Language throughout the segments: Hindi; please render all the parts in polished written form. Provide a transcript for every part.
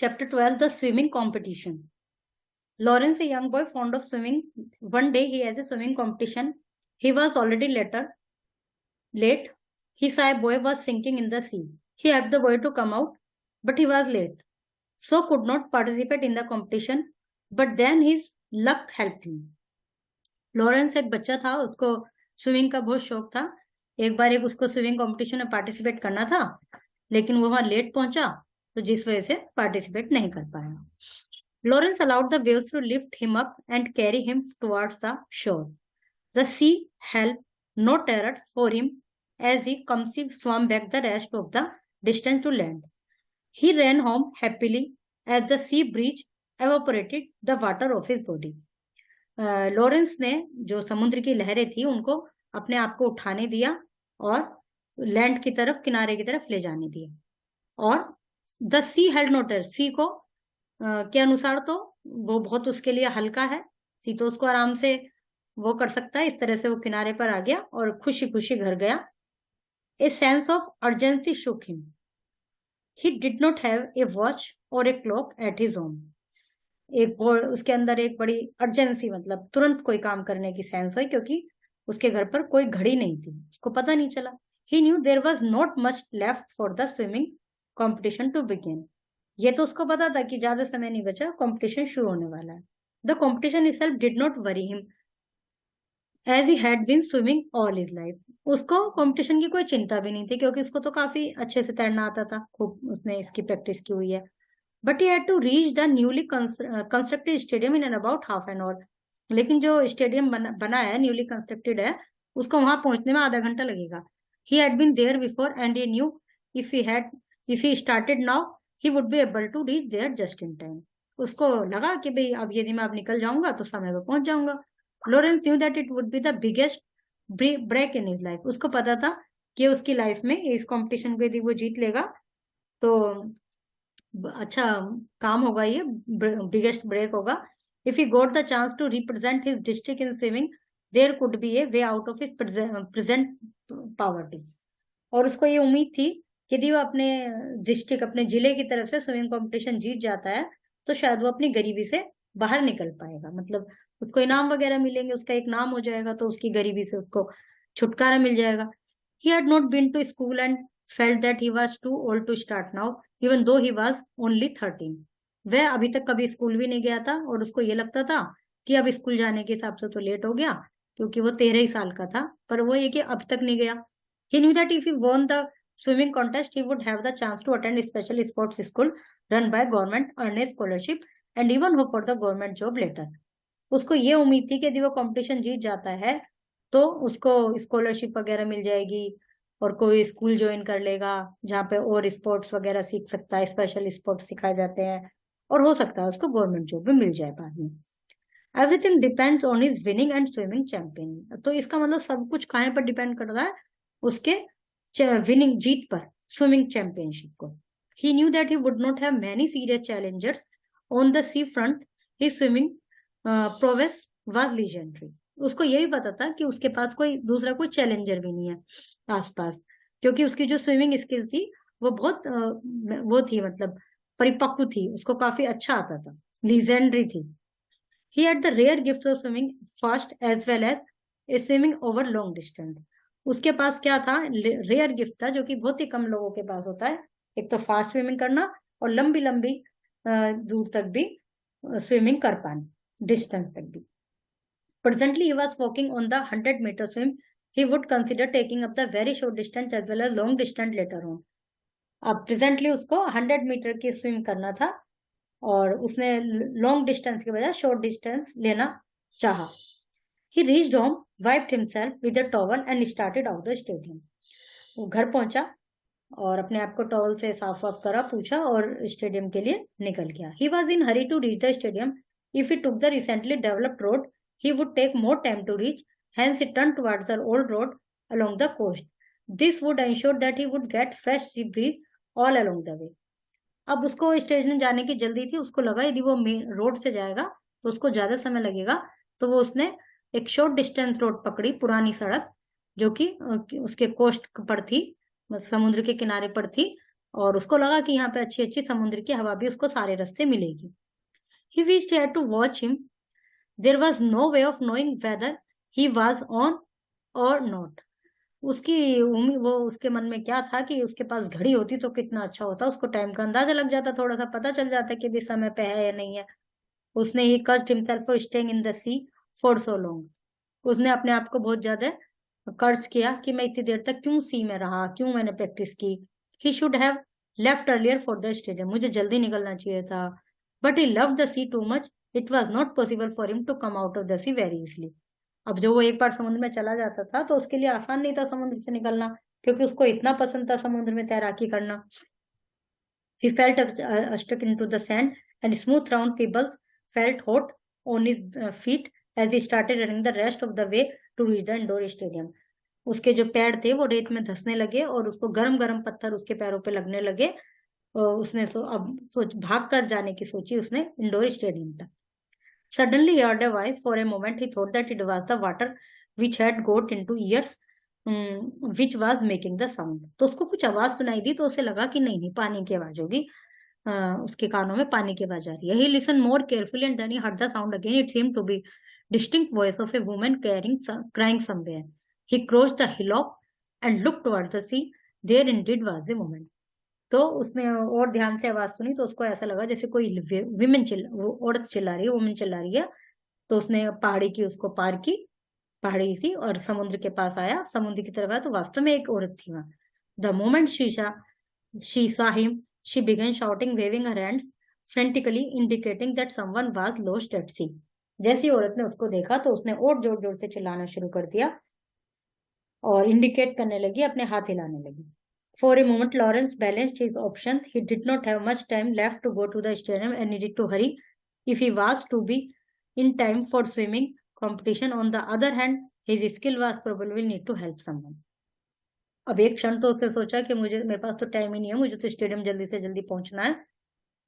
Chapter 12, the swimming competition. Lawrence, a young boy fond of swimming. One day he has a swimming competition. He was already late. He saw a boy was sinking in the sea. He helped the boy to come out, but he was late, so could not participate in the competition. But then his luck helped him. Lawrence एक बच्चा था, उसको स्विमिंग का बहुत शौक था. एक बार एक उसको स्विमिंग कंपटीशन में पार्टिसिपेट करना था, लेकिन वो वहां लेट पहुंचा, तो जिस वजह से पार्टिसिपेट नहीं कर पाया. Lawrence allowed the waves to lift him up and carry him towards the shore. The sea held no terrors for him as he calmly swam back the rest of the distance to land. He ran home happily as the sea breeze evaporated the water of his body. Lawrence ने जो समुद्र की लहरें थी उनको अपने आप को उठाने दिया और लैंड की तरफ, किनारे की तरफ ले जाने दिया. और the sea held no terror, sea को के अनुसार तो वो बहुत उसके लिए हल्का है, सी तो उसको आराम से वो कर सकता है. इस तरह से वो किनारे पर आ गया और खुशी खुशी घर गया. A sense of urgency shook him. He did not have a watch or a clock at his home. उसके अंदर एक बड़ी अर्जेंसी, मतलब तुरंत कोई काम करने की सेंस हुई, क्योंकि उसके घर पर कोई घड़ी नहीं थी, उसको पता नहीं चला. He knew there was not much left for the swimming competition to begin. ये तो उसको पता था कि ज्यादा समय नहीं बचा, कंपटीशन शुरू होने वाला है. The competition itself did not worry him as he had been swimming all his life. उसको कंपटीशन की कोई चिंता भी नहीं थी, क्योंकि उसको तो काफी अच्छे से तैरना आता था, खूब उसने इसकी प्रैक्टिस की हुई है. But he had to reach the newly constructed stadium in about half an hour. लेकिन जो स्टेडियम बना है, न्यूली कंस्ट्रक्टेड है, उसको वहां पहुंचने में आधा घंटा लगेगा. He had been there before and he knew if he started now he would be able to reach there just in time. उसको लगा कि भाई अब यदि मैं अब निकल जाऊंगा तो समय पर पहुंच जाऊंगा. Lawrence knew that it would be the biggest break in his life. उसको पता था कि उसकी लाइफ में इस कंपटीशन को यदि वो जीत लेगा तो अच्छा काम होगा, ये बिगेस्ट ब्रेक होगा. If he got the chance to represent his district in swimming, there could be a way out of his present poverty. और उसको ये उम्मीद थी कि यदि वो अपने डिस्ट्रिक्ट, अपने जिले की तरफ से स्विमिंग कंपटीशन जीत जाता है तो शायद वो अपनी गरीबी से बाहर निकल पाएगा, मतलब उसको इनाम वगैरह मिलेंगे, उसका एक नाम हो जाएगा, तो उसकी गरीबी से उसको छुटकारा मिल जाएगा. He had not been to school and felt that he was too old to start now, even though he was only 13. वह अभी तक कभी स्कूल भी नहीं गया था और उसको ये लगता था कि अब स्कूल जाने के हिसाब से तो लेट हो गया, क्योंकि वो 13 ही साल का था. पर वो ये कि अब तक नहीं गया. He knew that if he won the swimming contest, he would have the chance to attend a special sports school run by government, earn a scholarship, and even hope for the government job later. उसको ये उम्मीद थी कि यदि वो कंपटीशन जीत जाता है तो उसको स्कॉलरशिप वगैरह मिल जाएगी और कोई स्कूल ज्वाइन कर लेगा जहाँ पे और स्पोर्ट्स वगैरह सीख सकता है, स्पेशल स्पोर्ट्स सिखाए जाते हैं, और हो सकता है उसको गवर्नमेंट जॉब भी मिल जाए बाद में. Everything depends on his winning and swimming champion. तो इसका मतलब सब कुछ कहाँ पर डिपेंड करता है, उसके विनिंग, जीत पर, स्विमिंग चैंपियनशिप को. He knew that he would not have many serious challengers on the sea front. His swimming prowess was legendary. उसको यही पता था कि उसके पास दूसरा कोई चैलेंजर भी नहीं है आसपास, क्योंकि उसकी जो स्विमिंग स्किल थी वो बहुत वो थी, मतलब परिपक्व थी, उसको काफी अच्छा आता था, लीजेंडरी थी. He had the rare gift of swimming fast as well as swimming over long distance. उसके पास क्या था, रेयर गिफ्ट था, जो कि बहुत ही कम लोगों के पास होता है. एक तो फास्ट स्विमिंग करना और लंबी लंबी दूर तक भी स्विमिंग कर पाना, डिस्टेंस तक भी. Presently, he was walking on the 100-meter swim. He would consider taking up the very short distance as well as long distance later on. अब प्रेजेंटली उसको 100 मीटर की स्विम करना था और उसने लॉन्ग डिस्टेंस के बजाय शॉर्ट डिस्टेंस लेना चाहा. He reached home, wiped himself with a towel and started out the stadium. वो घर पहुंचा और अपने आप को टॉवल से साफ वाफ करा, पूछा और स्टेडियम के लिए निकल गया. He was in hurry to reach the stadium. If he took the recently developed road, he would take more time to reach. Hence, he turned towards the old road along the coast. This would ensure that he would get fresh sea breeze all along the way. अब उसको स्टेशन जाने की जल्दी थी, उसको लगा यदि वो मेन रोड से जाएगा तो उसको ज्यादा समय लगेगा, तो वो उसने एक शॉर्ट डिस्टेंस रोड पकड़ी, पुरानी सड़क, जो कि उसके कोस्ट पर थी, समुद्र के किनारे पर थी, और उसको लगा कि यहाँ पे अच्छी अच्छी समुद्र की हवा भी उसको सारे रास्ते मिलेगी। He wished he had to watch him. There was no way of knowing whether he was on or not. उसकी उम्मीद, वो उसके मन में क्या था कि उसके पास घड़ी होती तो कितना अच्छा होता, उसको टाइम का अंदाजा लग जाता, थोड़ा सा पता चल जाता कि भी समय पे है या नहीं है। उसने he cursed himself for staying in the sea for so long. उसने अपने आप को बहुत ज्यादा कर्ज किया कि मैं इतनी देर तक क्यों सी में रहा, क्यों मैंने प्रैक्टिस की। He should have left earlier for the stadium, मुझे जल्दी निकलना चाहिए था। But he love the sea too much, it was not possible for him to come out of the sea very easily. अब जो वो एक बार समुद्र में चला जाता था तो उसके लिए आसान नहीं था समुद्र से निकलना, क्योंकि उसको इतना पसंद था समुद्र में तैराकी करना। He felt stuck into the sand, and smooth round pebbles felt hot on his feet as he started running the rest of the way to reach the indoor stadium. उसके जो पैर थे वो रेत में धंसने लगे और उसको गरम गरम पत्थर उसके पैरों पे लगने लगे। और उसने भाग कर जाने की सोची उसने इंडोर स्टेडियम तक। Suddenly he heard a voice. For a moment he thought that it was the water which had got into ears, which was making the sound. तो उसको कुछ आवाज सुनाई दी तो उसे लगा कि नहीं नहीं पानी की आवाज होगी, उसके कानों में पानी की आवाज आ रही है। He listened more carefully and then he heard the sound again. It seemed to be distinct voice of a woman crying somewhere. He crossed the hillock and looked towards the sea. There indeed was a woman. तो उसने और ध्यान से आवाज सुनी तो उसको ऐसा लगा जैसे कोई वो औरत चिल्ला रही है, वुमेन चिल्ला रही है। तो उसने पहाड़ी की उसको पार की, पहाड़ी थी, और समुद्र के पास आया, समुद्र की तरफ आया तो वास्तव में एक औरत थी वहां। The moment she saw him, she began shouting, waving her hands frantically, indicating that someone was lost at sea. जैसी औरत ने उसको देखा तो उसने और जोर जोर से चिल्लाना शुरू कर दिया और इंडिकेट करने लगी, अपने हाथ हिलाने लगी। For a moment, Lawrence balanced his options. He did not have much time left to go to the stadium and needed to hurry if he was to be in time for swimming competition. On the other hand, his skill was probably need to help someone. अब एक क्षण तो उसने सोचा कि मेरे पास तो टाइम ही नहीं है, मुझे तो स्टेडियम जल्दी से जल्दी पहुंचना है।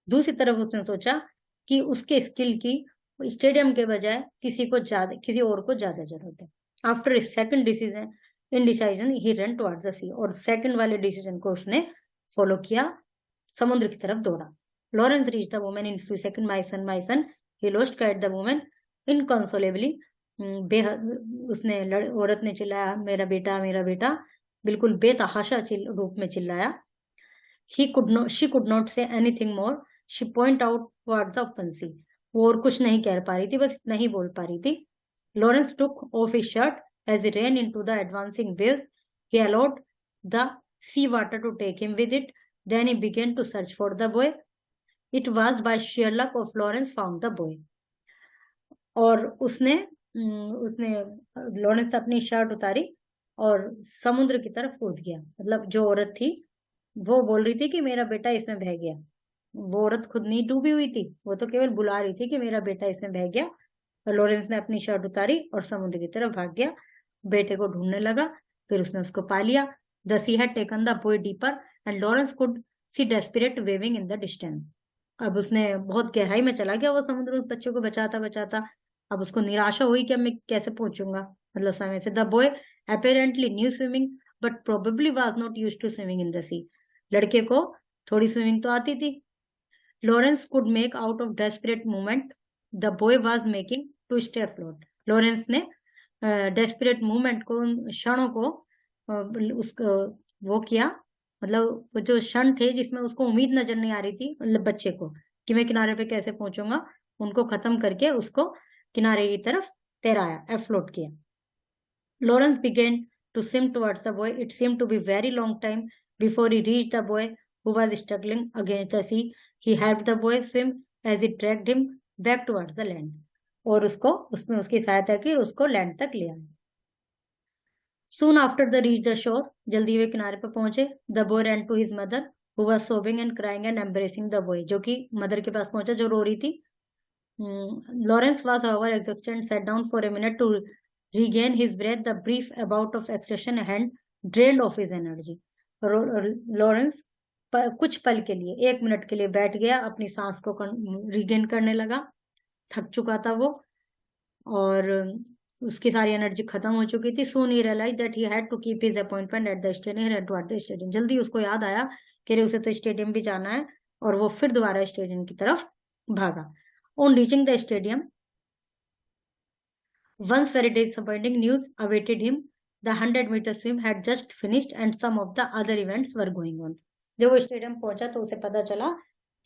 दूसरी तरफ उसने सोचा कि उसके स्किल की स्टेडियम के बजाय किसी और को ज्यादा जरूरत है। After a second decision indecision he ran towards the sea, और सेकंड वाले डिसीजन को उसने फॉलो किया, समुद्र की तरफ दौड़ा। Lawrence reach the woman in few second, my son, he lost cried the woman inconsolably. उसने औरत ने चिल्लाया, मेरा बेटा, बिल्कुल बेतहाशा रूप में चिल्लाया। she could not say anything more. She point out towards the open sea. वो और कुछ नहीं कह पा रही थी, बस इतना ही बोल पा रही थी। Lawrence took off his shirt as he ran into the advancing waves. He allowed the sea water to take him with it. Then he began to search for the boy. It was by sheer luck of Lawrence found the boy. और उसने लॉरेंस अपनी शर्ट उतारी और समुद्र की तरफ कूद गया। मतलब जो औरत थी वो बोल रही थी कि मेरा बेटा इसमें बह गया, वो औरत खुद नहीं डूबी हुई थी, वो तो केवल बुला रही थी कि मेरा बेटा इसमें बह गया। और लॉरेंस ने अपनी शर्ट उतारी और समुद्र की तरफ भाग गया, बेटे को ढूंढने लगा, फिर उसने उसको पा लिया। The sea had taken the boy deeper and Lawrence could see desperate waving in the distance. अब उसने बहुत गहराई में चला गया वो समुद्र, उस बच्चे को बचाता बचाता। अब उसको निराशा हुई कि अब मैं कैसे पहुंचूंगा मतलब समय से। The boy apparently knew swimming but probably was not used to swimming in the sea. लड़के को थोड़ी स्विमिंग तो आती थी। Lawrence could make out of desperate movement the boy was making to stay afloat. Lawrence ने डेस्परेट मूवमेंट को, उन क्षणों को उसको वो किया, मतलब जो क्षण थे जिसमें उसको उम्मीद नजर नहीं आ रही थी, मतलब बच्चे को, कि मैं किनारे पे कैसे पहुंचूंगा, उनको खत्म करके उसको किनारे की तरफ तैराया, एफ्लोट किया। Lawrence began to swim towards the boy. It seemed to be very long time before he reached the boy who was struggling against the sea. He helped the boy swim as he dragged him back towards the land. और उसने उसकी सहायता की, उसको लैंड तक ले आया। Soon after they reached the shore, जल्दी वे किनारे पर पहुंचे। The boy ran to his mother who was sobbing and crying and embracing the boy, जो कि मदर के पास पहुंचा जो रो रही थी। Lawrence was however exhausted and sat down for a minute to regain his breath. The brief bout of exertion had drained off his energy. Lawrence कुछ पल के लिए, एक मिनट के लिए बैठ गया, अपनी सांस को रिगेन करने लगा। थक चुका था वो और उसकी सारी एनर्जी खत्म हो चुकी थी। Soon he realized that he had to keep his appointment at the stadium and toward the stadium. जल्दी उसको याद आया कह रहे उसे तो स्टेडियम भी जाना है, और वो फिर दोबारा स्टेडियम की तरफ भागा। On reaching the stadium, once very disappointing news awaited him. The 100-meter swim had just finished and some of the other events were going on. जब वो स्टेडियम पहुंचा तो उसे पता चला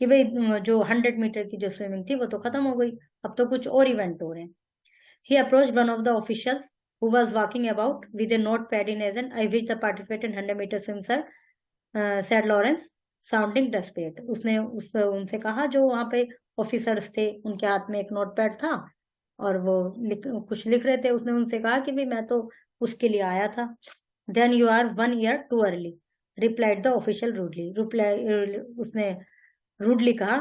कि भाई जो 100 मीटर की जो स्विमिंग थी वो तो खत्म हो गई, अब तो कुछ और इवेंट हो रहे हैं. He approached one of the officials who was walking about with a notepad in his hand. I wish the participant in 100-meter swim, sir, said Lawrence, sounding desperate. उसने उनसे कहा, जो वहां पे ऑफिसर्स थे उनके हाथ में एक नोटपैड था और वो कुछ लिख रहे थे. उसने उनसे कहा कि भाई मैं तो उसके लिए आया था. Then you are 1 year too early, replied the official rudely. उसने रूडली कहा,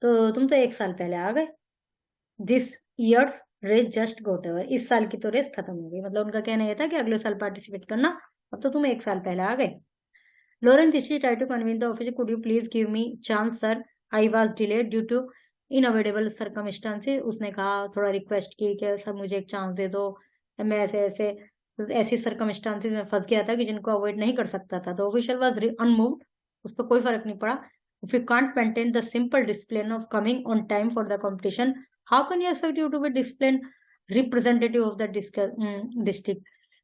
तो तुम तो 1 साल पहले आ गए. This year's race just got over, इस साल की तो रेस खत्म हो गई. मतलब उनका कहना यह था कि अगले साल पार्टिसिपेट करना, अब तो तुम 1 साल पहले आ गए. लॉरेंस इसी try to convince the officer, could you please give me chance sir, I was delayed due to unavoidable circumstances. उसने कहा, थोड़ा रिक्वेस्ट की कि सर मुझे एक चांस दे दो, मैं ऐसी सर्कमस्टांसेस में फंस गया था कि जिनको अवॉइड नहीं कर सकता था. तो ऑफिशियल वाज अनमूव्ड, उस पर कोई फर्क नहीं पड़ा. If you can't maintain the simple discipline of coming on time for the competition, how can you expect you to be discipline representative of the district.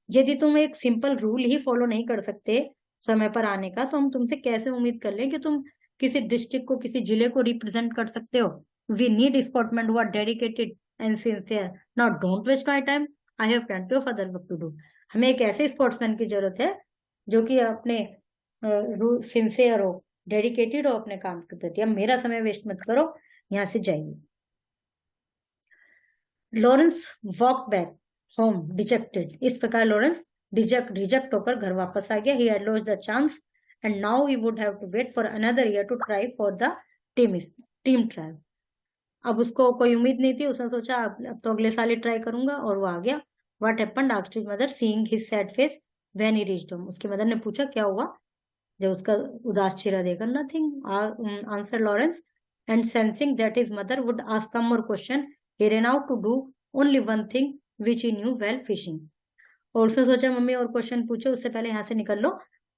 यदि तुम एक सिंपल रूल ही फॉलो नहीं कर सकते समय पर आने का, तो हम तुमसे कैसे उम्मीद कर लें कि तुम किसी डिस्ट्रिक्ट को, किसी जिले को रिप्रेजेंट कर सकते हो. We need sportsman who are dedicated and sincere. Now don't waste my time, I have plenty of other work to do. हमें एक ऐसे स्पोर्ट्समैन की जरूरत है जो कि अपने सिंसियर हो, डेडिकेटेड हो अपने काम के प्रति. अब मेरा समय वेस्ट मत करो, यहाँ से जाइए. Lawrence walk back home dejected. इस प्रकार लॉरेंस रिजेक्ट होकर घर वापस आ गया. He had lost the chance and now he would have to wait for another year to try for the team trial. अब उसको कोई उम्मीद नहीं थी. उसने सोचा अब तो अगले साल ही ट्राई करूंगा, और वो आ गया. What happened, asked his mother seeing his sad face when he reached home. उसकी मदर ने पूछा क्या हुआ जब उसका उदास चेहरा देखकर. Nothing, answer Lawrence, and sensing that his mother would ask some more question, he ran out to do only one thing which he knew well, fishing. और उसने सोचा मम्मी और क्वेश्चन पूछो, उससे पहले यहाँ से निकल लो,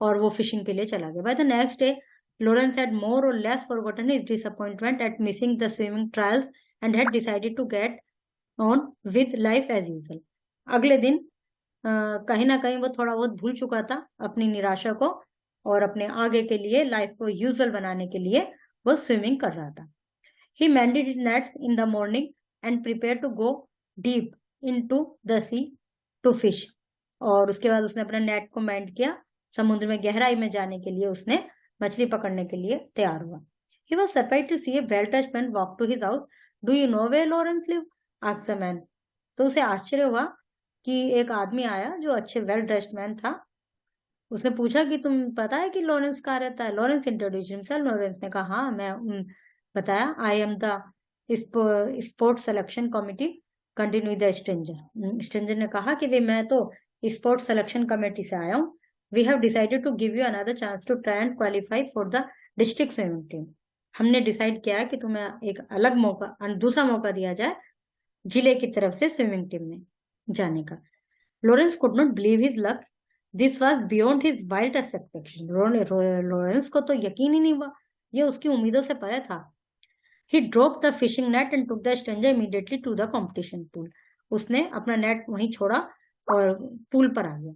और वो फिशिंग के लिए चला गया. By the next day, Lawrence had more or less forgotten his disappointment at missing the swimming trials and had decided to get on with life as usual. अगले दिन कहीं ना कहीं वो थोड़ा बहुत भूल चुका था अपनी निराशा को, और अपने आगे के लिए लाइफ को यूजुअल बनाने के लिए वो स्विमिंग कर रहा था. He mended his nets in the morning and prepared to go deep into the sea to fish. और उसके बाद उसने अपने नेट को मेंड किया, समुद्र में गहराई में जाने के लिए उसने मछली पकड़ने के लिए तैयार हुआ. He was surprised to see a well-dressed man walk to his house. Do you know where Lawrence live? asked the man. तो उसे आश्चर्य हुआ कि एक आदमी आया जो अच्छे वेल ड्रेस्ड मैन था. उसने पूछा कि तुम पता है कि लॉरेंस कहाँ रहता है. Lawrence introduce himself. लॉरेंस ने कहा, हाँ मैं बताया, I am the sports selection committee, continue the stranger. Stranger ने कहा कि मैं तो स्पोर्ट्स सिलेक्शन कमेटी से आया हूँ. We have decided to give you another chance to try and qualify for the district swimming team. हमने डिसाइड किया है कि तुम्हें एक अलग मौका, दूसरा मौका दिया जाए जिले की तरफ से स्विमिंग टीम में जाने का. Lawrence could not believe his luck. This was beyond his wildest expectation. Lawrence को तो यकीन ही नहीं हुआ, ये उसकी उम्मीदों से परे था. He dropped the fishing net and took the stranger immediately to the competition pool. उसने अपना नेट वहीं छोड़ा और पूल पर आ गया.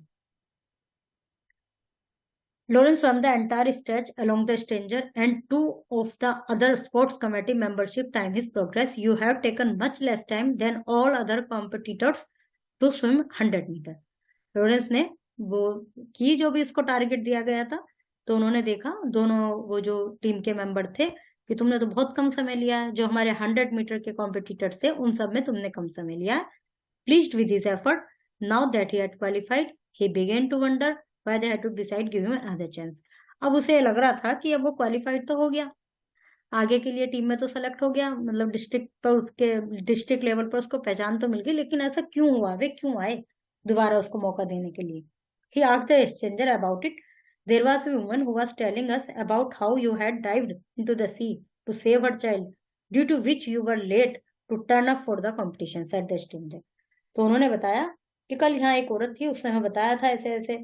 Lawrence swam the entire stretch along the stranger and two of the other sports committee membership time his progress. You have taken much less time than all other competitors to swim 100 meter. Lawrence ने वो की जो भी उसको टारगेट दिया गया था, तो उन्होंने देखा दोनों वो जो टीम के मेंबर थे कि तुमने तो बहुत कम समय लिया है. जो हमारे 100 मीटर के कॉम्पिटिटर्स थे उन सब में तुमने कम समय लिया है. Pleased with his effort, now that he had qualified, he began to wonder why they had to decide give him another chance. अब उसे लग रहा था कि अब वो क्वालिफाइड तो हो गया, आगे के लिए टीम में तो सेलेक्ट हो गया, मतलब डिस्ट्रिक्ट पर उसके डिस्ट्रिक्ट लेवल पर उसको पहचान तो मिल गई, लेकिन ऐसा क्यों हुआ, वे क्यों आए दोबारा उसको मौका देने के लिए. He asked the stranger about it. There was a woman who was telling us about how you had dived into the sea to save her child, due to which you were late to turn up for the competition, said the stranger. तो उन्होंने बताया कि कल यहाँ एक औरत थी, उसने हमें बताया था ऐसे ऐसे,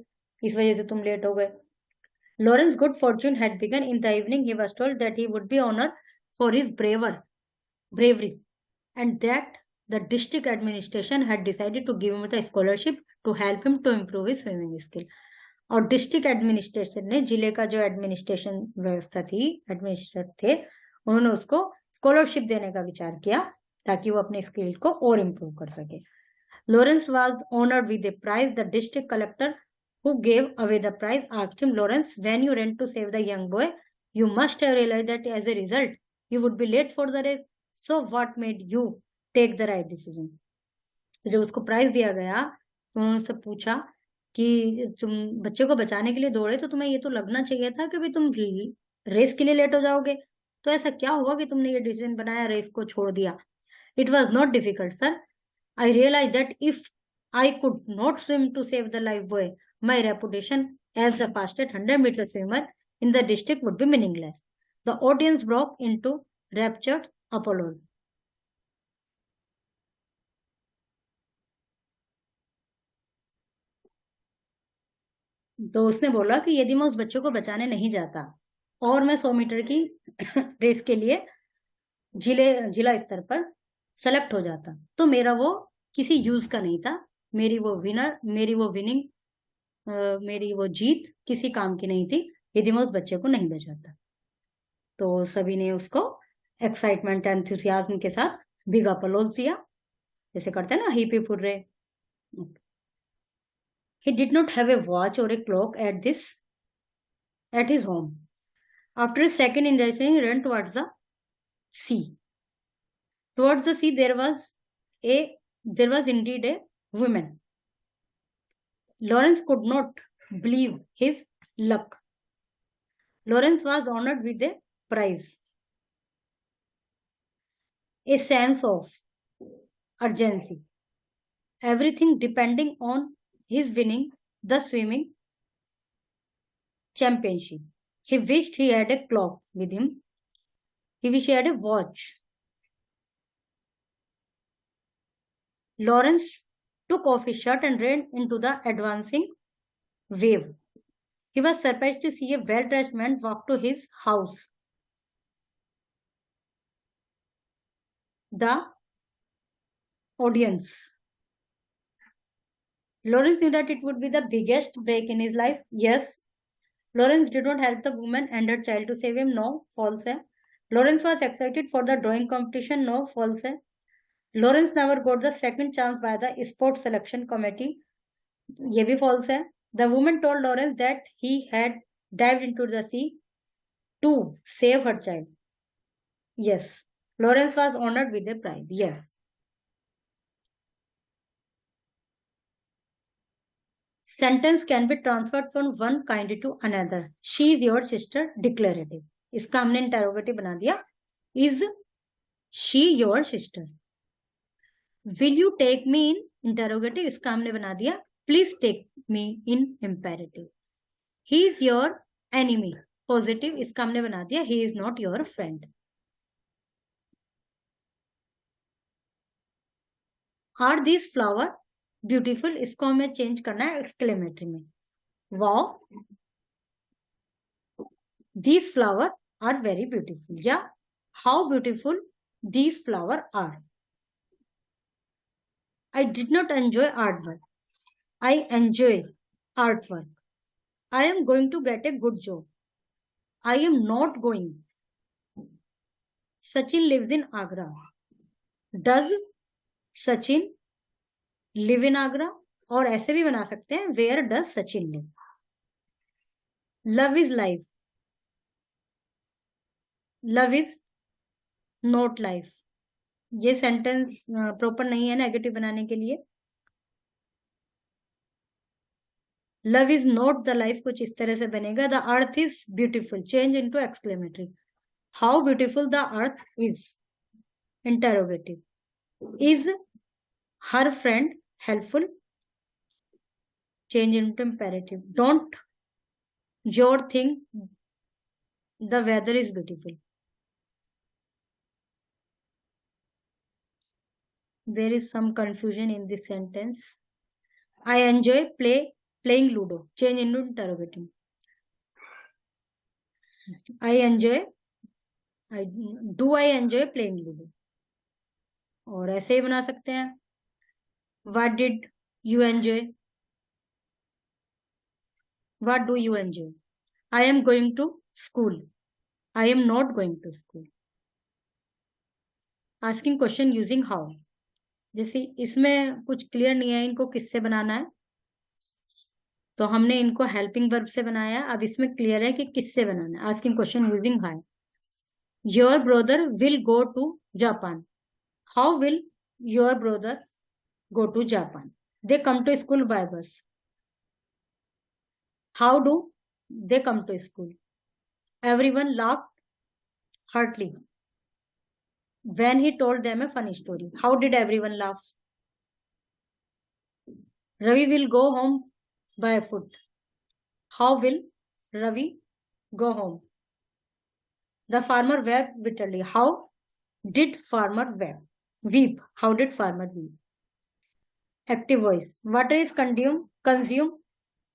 इस वजह से तुम लेट हो गए. Lawrence's good fortune had begun. In the evening, he was told that he would be honored for his bravery, and that the district administration had decided to give him the scholarship to help him to improve his swimming skill. और डिस्ट्रिक्ट एडमिनिस्ट्रेशन ने, जिले का जो एडमिनिस्ट्रेशन व्यवस्था थी, एडमिनिस्ट्रेटर थे, उन्होंने उसको स्कॉलरशिप देने का विचार किया ताकि वो अपने स्किल को और इम्प्रूव कर सके. Lawrence was honored with a prize. The district collector who gave away the prize asked him, Lawrence, when you ran to save the young boy, you must have realized that as a result, you would be late for the race. So what made you take the right decision? तो जब उसको प्राइज दिया गया तो उन्होंने उससे पूछा कि तुम बच्चे को बचाने के लिए दौड़े तो तुम्हें ये तो लगना चाहिए था कि भाई तुम रेस के लिए लेट हो जाओगे, तो ऐसा क्या हुआ कि तुमने ये डिसीजन बनाया, रेस को छोड़ दिया. It was not difficult sir. I realized that if I could not swim to save the life boy, my reputation as the fastest 100-meter swimmer in the district would be meaningless. The audience broke into raptured applause. तो उसने बोला कि यदि मैं उस बच्चे को बचाने नहीं जाता और मैं 100 मीटर की रेस के लिए जिला स्तर पर सेलेक्ट हो जाता तो मेरा वो किसी यूज का नहीं था. मेरी वो विनिंग, मेरी वो जीत किसी काम की नहीं थी यदि मैं उस बच्चे को नहीं बचाता. तो सभी ने उसको एक्साइटमेंट एंथुसियाज्म के साथ बिग अपलोज दिया, जैसे करते हैं ना, hip hip hurray. He did not have a watch or a clock at his home. After his second injection, he ran towards the sea. Towards the sea, there was indeed a woman. Lawrence could not believe his luck. Lawrence was honored with a prize. A sense of urgency. Everything depending on his winning the swimming championship. He wished he had a clock with him. He wished he had a watch. Lawrence took off his shirt and ran into the advancing wave. He was surprised to see a well-dressed man walk to his house. The audience. Lawrence knew that it would be the biggest break in his life. Yes. Lawrence did not help the woman and her child to save him. No, false hai. Lawrence was excited for the drawing competition. No, false hai. Lawrence never got the second chance by the sports selection committee. ये भी false है. The woman told Lawrence that he had dived into the sea to save her child. Yes. Lawrence was honored with a prize. Yes. Sentence can be transferred from one kind to another. She is your sister. Declarative. इसका हमने इंटरोगेटिव बना दिया. Is she your sister? Will you take me in? Interrogative. इसका हमने बना दिया Please take me in imperative. He is your enemy. Positive. इसका हमने बना दिया He is not your friend. Are these flower beautiful? इसको हमें चेंज करना है एक्सक्लेमेटरी में. Wow, these flower are very beautiful. Yeah, how beautiful these flower are. I did not enjoy artwork. I enjoy artwork. I am going to get a good job. I am not going. Sachin lives in Agra. Does Sachin live in Agra? और ऐसे भी बना सकते हैं Where does Sachin live? Love is life. Love is not life. ये सेंटेंस प्रॉपर नहीं है नेगेटिव बनाने के लिए. Love is not the life कुछ इस तरह से बनेगा. The earth is beautiful. Change into exclamatory. How beautiful the earth is. Interrogative. Is her friend helpful. Change into imperative. Don't your think the weather is beautiful. There is some confusion in this sentence. I enjoy playing Ludo. Change into interrogative. I enjoy, do I enjoy playing Ludo? और ऐसे ही बना सकते हैं, what did you enjoy? What do you enjoy? I am going to school. I am not going to school. Asking question using how. जैसे इसमें कुछ क्लियर नहीं है इनको किससे बनाना है, तो हमने इनको हेल्पिंग वर्ब से बनाया. अब इसमें क्लियर है कि किससे बनाना है. Asking question using how. Your brother will go to Japan. How will your brother go to Japan? They come to school by bus. How do they come to school? Everyone laughed heartily when he told them a funny story. How did everyone laugh? Ravi will go home by foot. How will Ravi go home? The farmer wept bitterly. How did farmer weep? How did farmer weep? Active voice. Water is consumed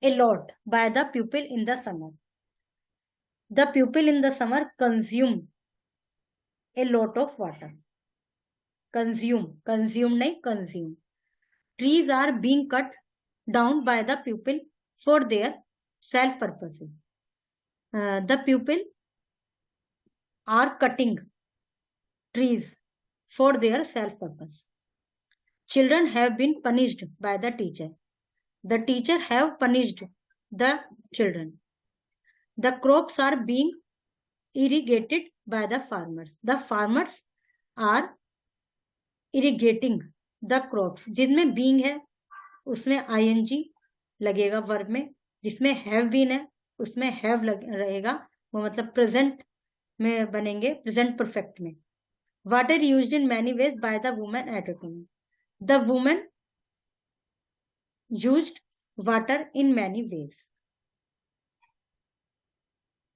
a lot by the pupil in the summer. The pupil in the summer consume a lot of water. Consume नहीं consume. Trees are being cut down by the pupil for their self purposes. The pupil are cutting trees for their self purpose. Children have been punished by the teacher. The teacher have punished the children. The crops are being irrigated by the farmers. The farmers are irrigating the crops. जिसमें being है उसमें ing लगेगा वर्ब में. जिसमें have been है उसमें have रहेगा. वो मतलब प्रेजेंट में बनेंगे, प्रेजेंट परफेक्ट में. Water used in many ways by the woman at home. The woman used water in many ways.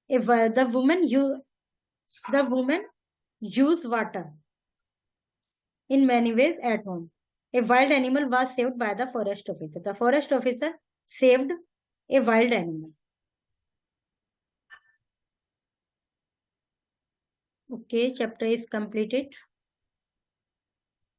If the woman use water in many ways at home. A wild animal was saved by the forest officer. The forest officer saved a wild animal. Okay, chapter is completed.